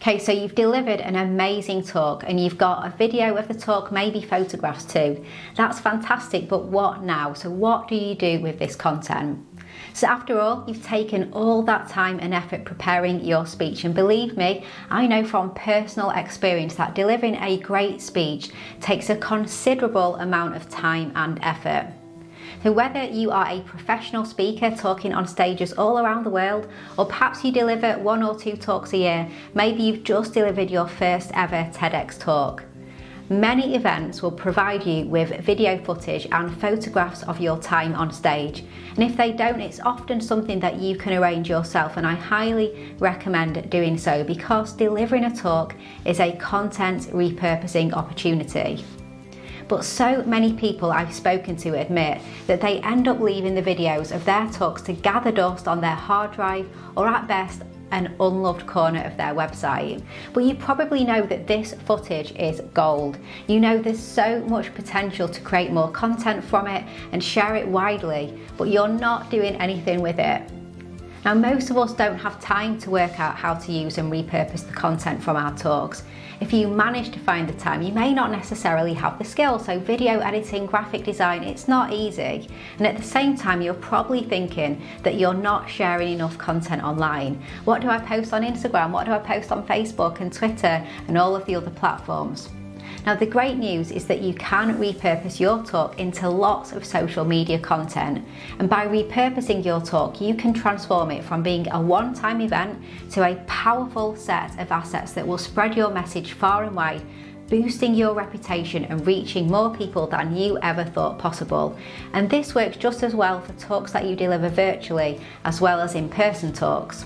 Okay, so you've delivered an amazing talk and you've got a video of the talk, maybe photographs too. That's fantastic, but what now? So what do you do with this content? So after all, you've taken all that time and effort preparing your speech, and believe me, I know from personal experience that delivering a great speech takes a considerable amount of time and effort. So whether you are a professional speaker talking on stages all around the world, or perhaps you deliver 1 or 2 talks a year, maybe you've just delivered your first ever TEDx talk. Many events will provide you with video footage and photographs of your time on stage. And if they don't, it's often something that you can arrange yourself, and I highly recommend doing so because delivering a talk is a content repurposing opportunity. But so many people I've spoken to admit that they end up leaving the videos of their talks to gather dust on their hard drive, or at best an unloved corner of their website. But you probably know that this footage is gold. You know there's so much potential to create more content from it and share it widely, but you're not doing anything with it. Now, most of us don't have time to work out how to use and repurpose the content from our talks. If you manage to find the time, you may not necessarily have the skill. So video editing, graphic design, it's not easy. And at the same time, you're probably thinking that you're not sharing enough content online. What do I post on Instagram? What do I post on Facebook and Twitter and all of the other platforms? Now, the great news is that you can repurpose your talk into lots of social media content. And by repurposing your talk, you can transform it from being a one-time event to a powerful set of assets that will spread your message far and wide, boosting your reputation and reaching more people than you ever thought possible. And this works just as well for talks that you deliver virtually as well as in-person talks.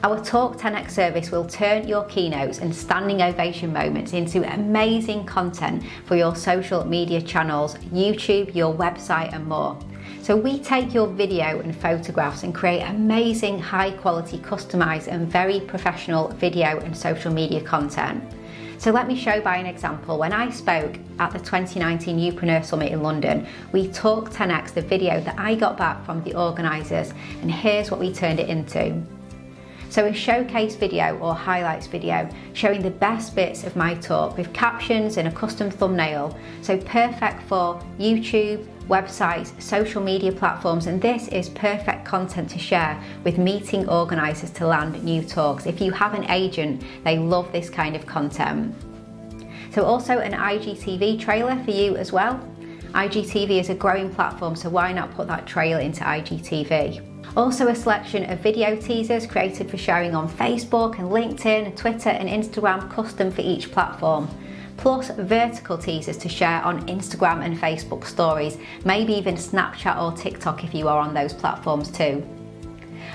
Our Talk 10x service will turn your keynotes and standing ovation moments into amazing content for your social media channels, YouTube, your website and more. So we take your video and photographs and create amazing, high quality, customized and very professional video and social media content. So let me show by an example. When I spoke at the 2019 Youpreneur Summit in London, we Talk 10x the video that I got back from the organisers, and here's what we turned it into. So a showcase video or highlights video showing the best bits of my talk with captions and a custom thumbnail. So perfect for YouTube, websites, social media platforms, and this is perfect content to share with meeting organisers to land new talks. If you have an agent, they love this kind of content. So also an IGTV trailer for you as well. IGTV is a growing platform, so why not put that trailer into IGTV? Also a selection of video teasers created for sharing on Facebook and LinkedIn, Twitter and Instagram, custom for each platform. Plus vertical teasers to share on Instagram and Facebook stories, maybe even Snapchat or TikTok if you are on those platforms too.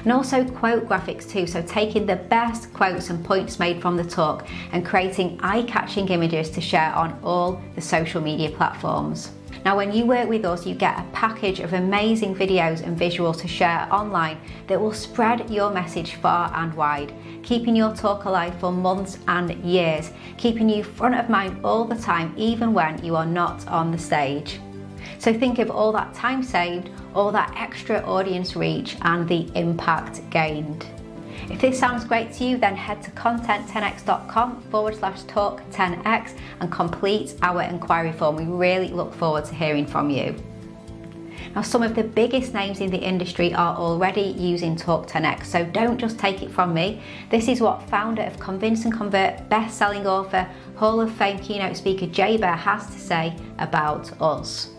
And also quote graphics too, so taking the best quotes and points made from the talk and creating eye-catching images to share on all the social media platforms. Now, when you work with us, you get a package of amazing videos and visuals to share online that will spread your message far and wide, keeping your talk alive for months and years, keeping you front of mind all the time, even when you are not on the stage. So think of all that time saved, all that extra audience reach, and the impact gained. If this sounds great to you, then head to content10x.com/talk10x and complete our inquiry form. We really look forward to hearing from you. Now, some of the biggest names in the industry are already using Talk 10x, so don't just take it from me. This is what founder of Convince and Convert, best-selling author, Hall of Fame keynote speaker Jay Bear has to say about us.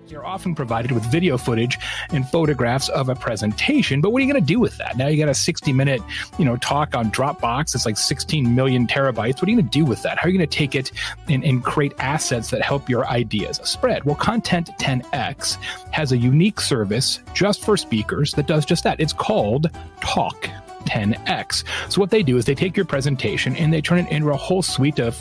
You're often provided with video footage and photographs of a presentation, but what are you going to do with that? Now you got a 60-minute, talk on Dropbox. It's like 16 million terabytes. What are you going to do with that? How are you going to take it and create assets that help your ideas spread? Well, Content 10x has a unique service just for speakers that does just that. It's called Talk 10x. So what they do is they take your presentation and they turn it into a whole suite of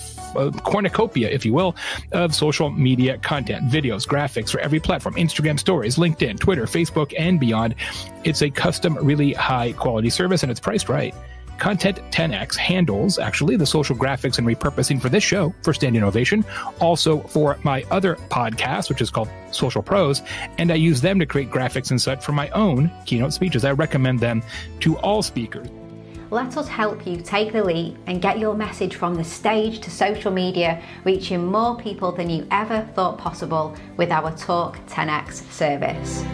cornucopia, if you will, of social media content, videos, graphics for every platform, Instagram stories, LinkedIn, Twitter, Facebook, and beyond. It's a custom, really high quality service, and it's priced right. Content 10x handles actually the social graphics and repurposing for this show, for Standing Ovation, also for my other podcast, which is called Social Pros, and I use them to create graphics and such for my own keynote speeches. I recommend them to all speakers. let us help you take the leap and get your message from the stage to social media, reaching more people than you ever thought possible with our Talk 10X service.